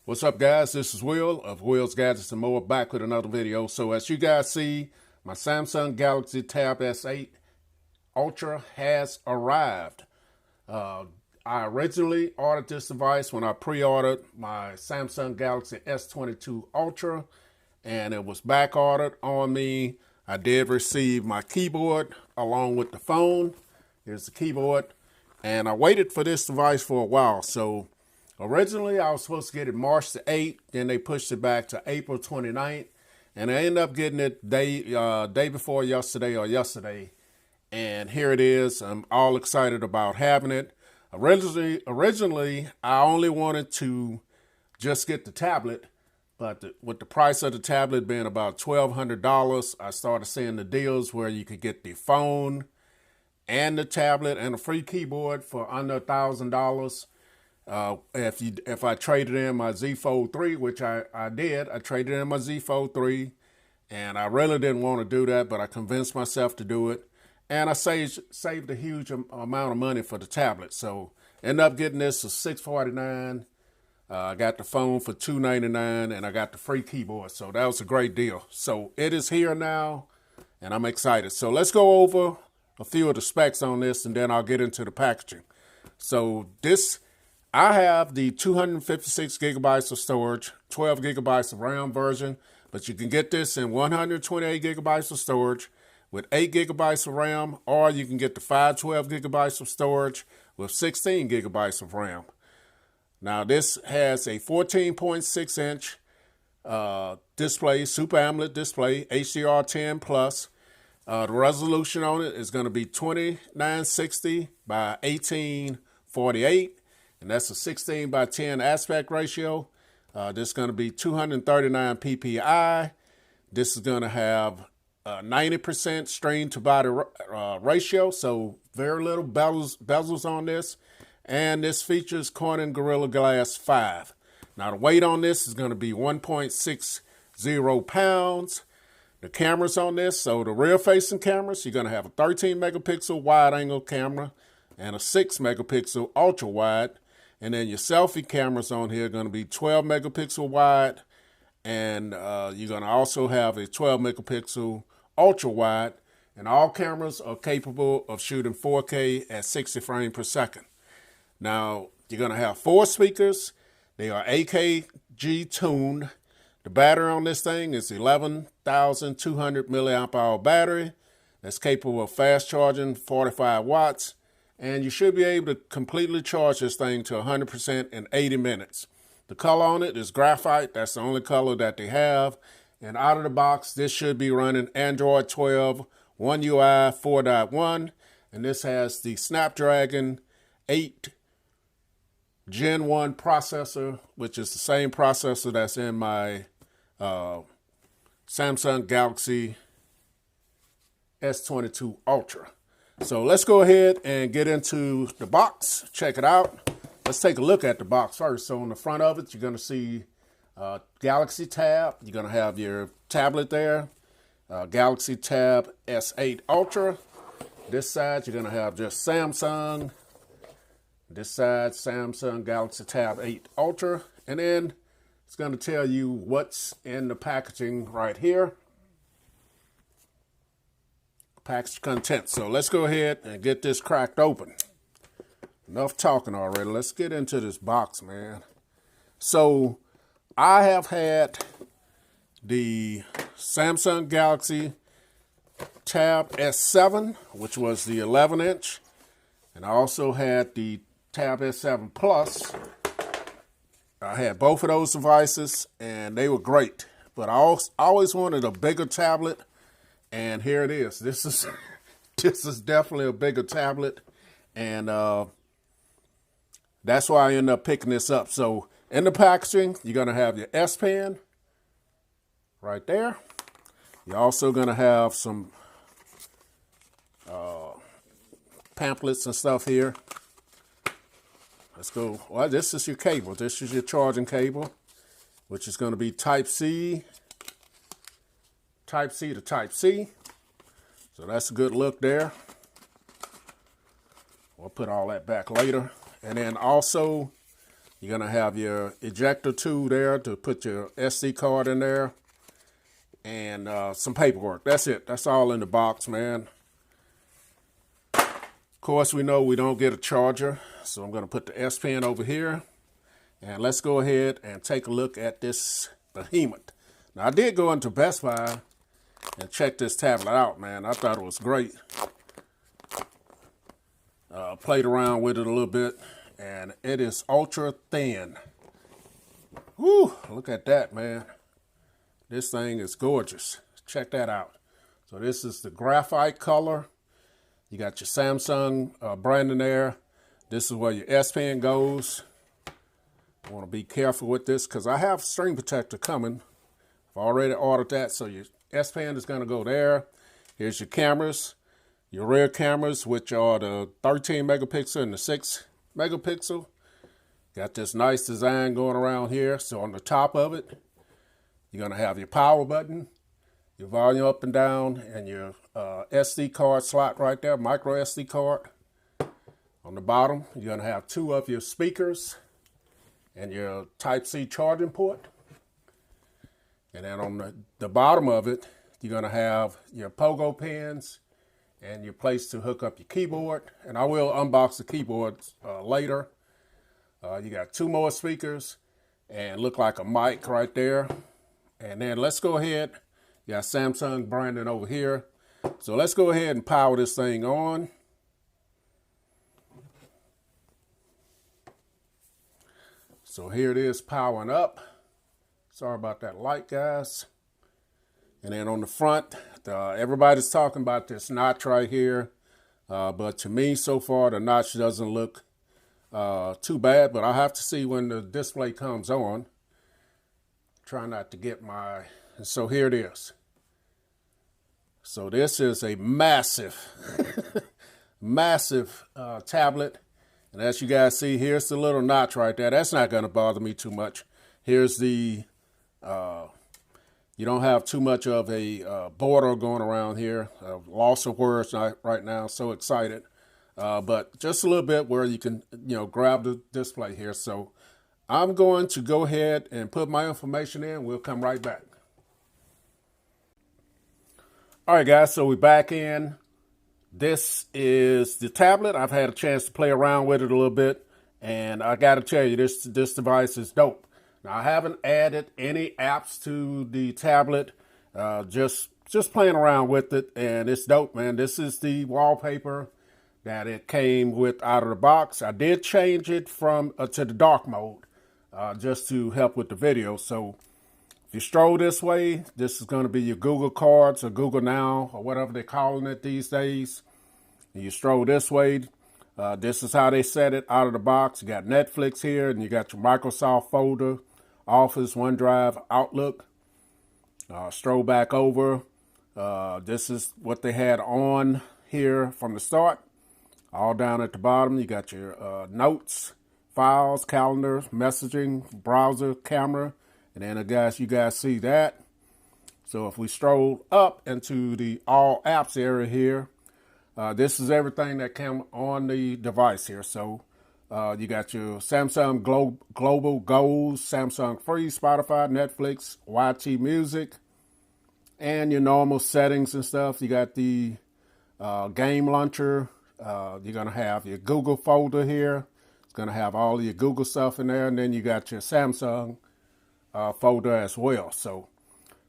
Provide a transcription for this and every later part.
What's up, guys? This is Will of Will's Gadgets and More, back with another video. So as you guys see, my Samsung Galaxy Tab S8 Ultra has arrived. I originally ordered this device when I pre-ordered my Samsung Galaxy S22 Ultra, and it was back ordered on me. I did receive my keyboard along with the phone. Here's the keyboard, and I waited for this device for a while. So originally, I was supposed to get it March the 8th, then they pushed it back to April 29th, and I ended up getting it day before yesterday, and here it is. I'm all excited about having it. Originally, I only wanted to just get the tablet, but with the price of the tablet being about $1,200, I started seeing the deals where you could get the phone and the tablet and a free keyboard for under $1,000. If I traded in my Z Fold 3, which I did, I traded in my Z Fold 3, and I really didn't want to do that, but I convinced myself to do it, and I saved a huge amount of money for the tablet. So ended up getting this for $649. I got the phone for $299, and I got the free keyboard. So that was a great deal. So it is here now, and I'm excited. So let's go over a few of the specs on this, and then I'll get into the packaging. So I have the 256 gigabytes of storage, 12 gigabytes of RAM version, but you can get this in 128 gigabytes of storage with 8 gigabytes of RAM, or you can get the 512 gigabytes of storage with 16 gigabytes of RAM. Now, this has a 14.6 inch display, Super AMOLED display, HDR10 plus. The resolution on it is going to be 2960 by 1848. And that's a 16 by 10 aspect ratio. This is going to be 239 ppi. This is going to have 90% screen to body ratio, so very little bezels on this. And this features Corning Gorilla Glass 5. Now the weight on this is going to be 1.60 pounds. The cameras on this, so the rear facing cameras, you're going to have a 13 megapixel wide angle camera and a 6 megapixel ultra wide. And then your selfie cameras on here are going to be 12 megapixel wide, and you're going to also have a 12 megapixel ultra wide, and all cameras are capable of shooting 4K at 60 frames per second. Now, you're going to have 4 speakers. They are AKG tuned. The battery on this thing is 11,200 milliamp hour battery that's capable of fast charging 45 watts. And you should be able to completely charge this thing to 100% in 80 minutes. The color on it is graphite. That's the only color that they have. And out of the box, this should be running Android 12, One UI 4.1. And this has the Snapdragon 8 Gen 1 processor, which is the same processor that's in my Samsung Galaxy S22 Ultra. So let's go ahead and get into the box. Check it out. Let's take a look at the box first. So on the front of it, you're going to see Galaxy Tab. You're going to have your tablet there. Galaxy Tab S8 Ultra. This side, you're going to have just Samsung. This side, Samsung Galaxy Tab 8 Ultra. And then it's going to tell you what's in the packaging right here. Package content. So let's go ahead and get this cracked open. Enough talking already. Let's get into this box, man. So I have had the Samsung Galaxy Tab S7, which was the 11 inch. And I also had the Tab S7 Plus. I had both of those devices and they were great. But I always wanted a bigger tablet. And here it is. This is definitely a bigger tablet, and that's why I ended up picking this up. So in the packaging, you're going to have your S Pen right there. You're also going to have some pamphlets and stuff here. Let's go. Well, this is your cable. This is your charging cable, which is going to be Type-C to Type-C. So that's a good look there. We'll put all that back later. And then also You're going to have your ejector tool there to put your SD card in there. And some paperwork. That's it. That's all in the box, man. Of course, we know we don't get a charger. So I'm going to put the S Pen over here. And let's go ahead and take a look at this behemoth. Now, I did go into Best Buy and check this tablet out, man. I thought it was great. Played around with it a little bit, and it is ultra thin. Whew, look at that, man. This thing is gorgeous. Check that out. So this is the graphite color. You got your Samsung branding there. This is where your S Pen goes. I want to be careful with this because I have screen protector coming. I've already ordered that, so your S Pen is going to go there. Here's your cameras, your rear cameras, which are the 13 megapixel and the 6 megapixel. Got this nice design going around here. So on the top of it, you're going to have your power button, your volume up and down, and your SD card slot right there, micro SD card. On the bottom, you're going to have 2 of your speakers and your Type-C charging port. And then on the bottom of it, you're going to have your pogo pins and your place to hook up your keyboard. And I will unbox the keyboard later. You got 2 more speakers and look like a mic right there. And then let's go ahead. You got Samsung branding over here. So let's go ahead and power this thing on. So here it is powering up. Sorry about that light, guys. And then on the front, everybody's talking about this notch right here. But to me, so far, the notch doesn't look too bad. But I'll have to see when the display comes on. Try not to get my... So here it is. So this is a massive, massive tablet. And as you guys see, here's the little notch right there. That's not going to bother me too much. Here's the... you don't have too much of a border going around here. Loss of words right now. So excited. But just a little bit where you can, grab the display here. So I'm going to go ahead and put my information in. We'll come right back. All right, guys. So we're back in. This is the tablet. I've had a chance to play around with it a little bit. And I got to tell you, this device is dope. Now, I haven't added any apps to the tablet, just playing around with it, and it's dope, man. This is the wallpaper that it came with out of the box. I did change it from to the dark mode, just to help with the video. So if you stroll this way, this is going to be your Google Cards or Google Now or whatever they're calling it these days. And you stroll this way. This is how they set it out of the box. You got Netflix here, and you got your Microsoft folder, Office, OneDrive, Outlook. Stroll back over. This is what they had on here from the start. All down at the bottom, you got your notes, files, calendar, messaging, browser, camera. And then, you guys see that. So if we stroll up into the all apps area here, this is everything that came on the device here. So you got your Samsung Global Goals, Samsung Free, Spotify, Netflix, YT Music, and your normal settings and stuff. You got the game launcher. You're going to have your Google folder here. It's going to have all of your Google stuff in there. And then you got your Samsung folder as well. So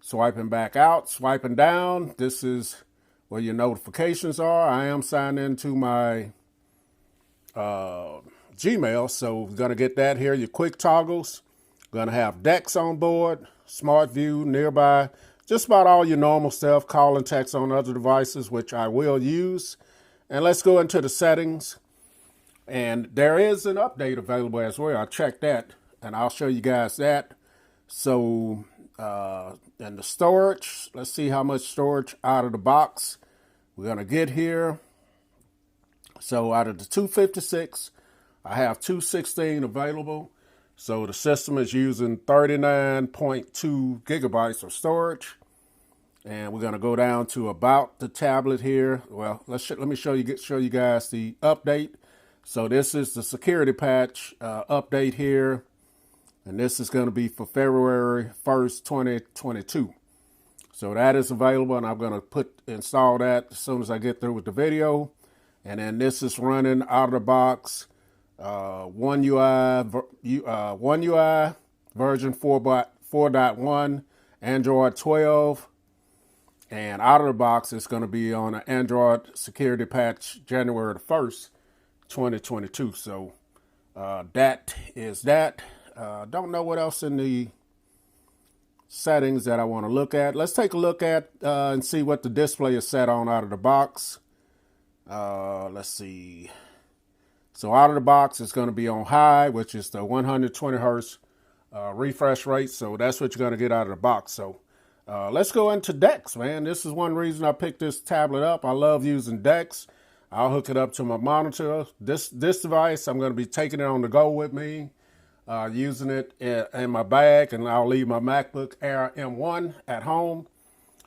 swiping back out, swiping down, this is where your notifications are. I am signed into my Gmail, so we're going to get that here. Your quick toggles. Going to have Dex on board, Smart View, Nearby, just about all your normal stuff, call and text on other devices, which I will use. And let's go into the settings. And there is an update available as well. I checked that, and I'll show you guys that. So, and the storage, let's see how much storage out of the box we're going to get here. So out of the 256, I have 216 available. So the system is using 39.2 gigabytes of storage. And we're going to go down to about the tablet here. Well, let me show you guys the update. So this is the security patch update here. And this is going to be for February 1st, 2022. So that is available, and I'm going to install that as soon as I get through with the video. And then this is running out of the box, One UI version 4.1, Android 12. And out of the box, it's going to be on an Android security patch January the 1st, 2022. So that is that. Don't know what else in the settings that I want to look at. Let's take a look at and see what the display is set on out of the box. Let's see. So out of the box, it's going to be on high, which is the 120 hertz refresh rate. So that's what you're going to get out of the box. So let's go into DeX, man. This is one reason I picked this tablet up. I love using DeX. I'll hook it up to my monitor. This device, I'm going to be taking it on the go with me, using it in my bag, and I'll leave my MacBook Air M1 at home.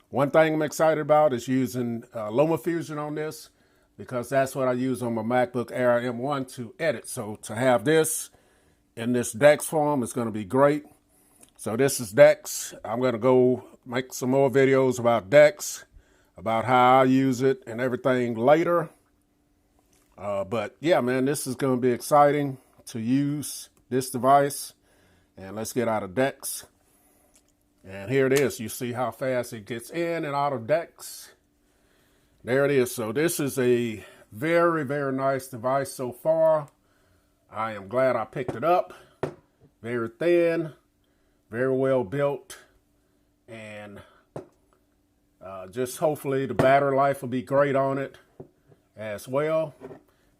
One thing I'm excited about is using LumaFusion on this, because that's what I use on my MacBook Air M1 to edit. So to have this in this DeX form is going to be great. So this is DeX. I'm going to go make some more videos about DeX, about how I use it and everything later. But yeah, man, this is going to be exciting to use this device. And let's get out of DeX. And here it is. You see how fast it gets in and out of DeX. There it is. So this is a very, very nice device so far. I am glad I picked it up. Very thin, very well built, and just hopefully the battery life will be great on it as well.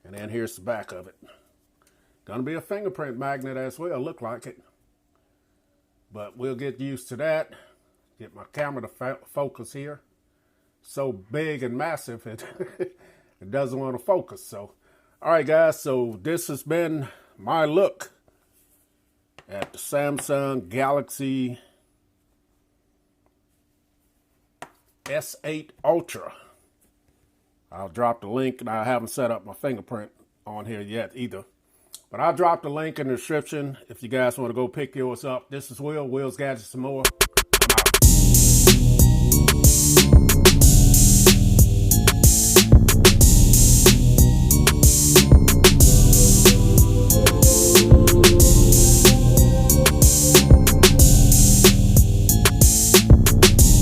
And then here's the back of it. Gonna be a fingerprint magnet as well, look like it. But we'll get used to that. Get my camera to focus here. So big and massive, it doesn't want to focus. So, all right, guys. So this has been my look at the Samsung Galaxy S8 Ultra. I'll drop the link, and I haven't set up my fingerprint on here yet either. But I'll drop the link in the description if you guys want to go pick yours up. This is Will's Gadgets and More.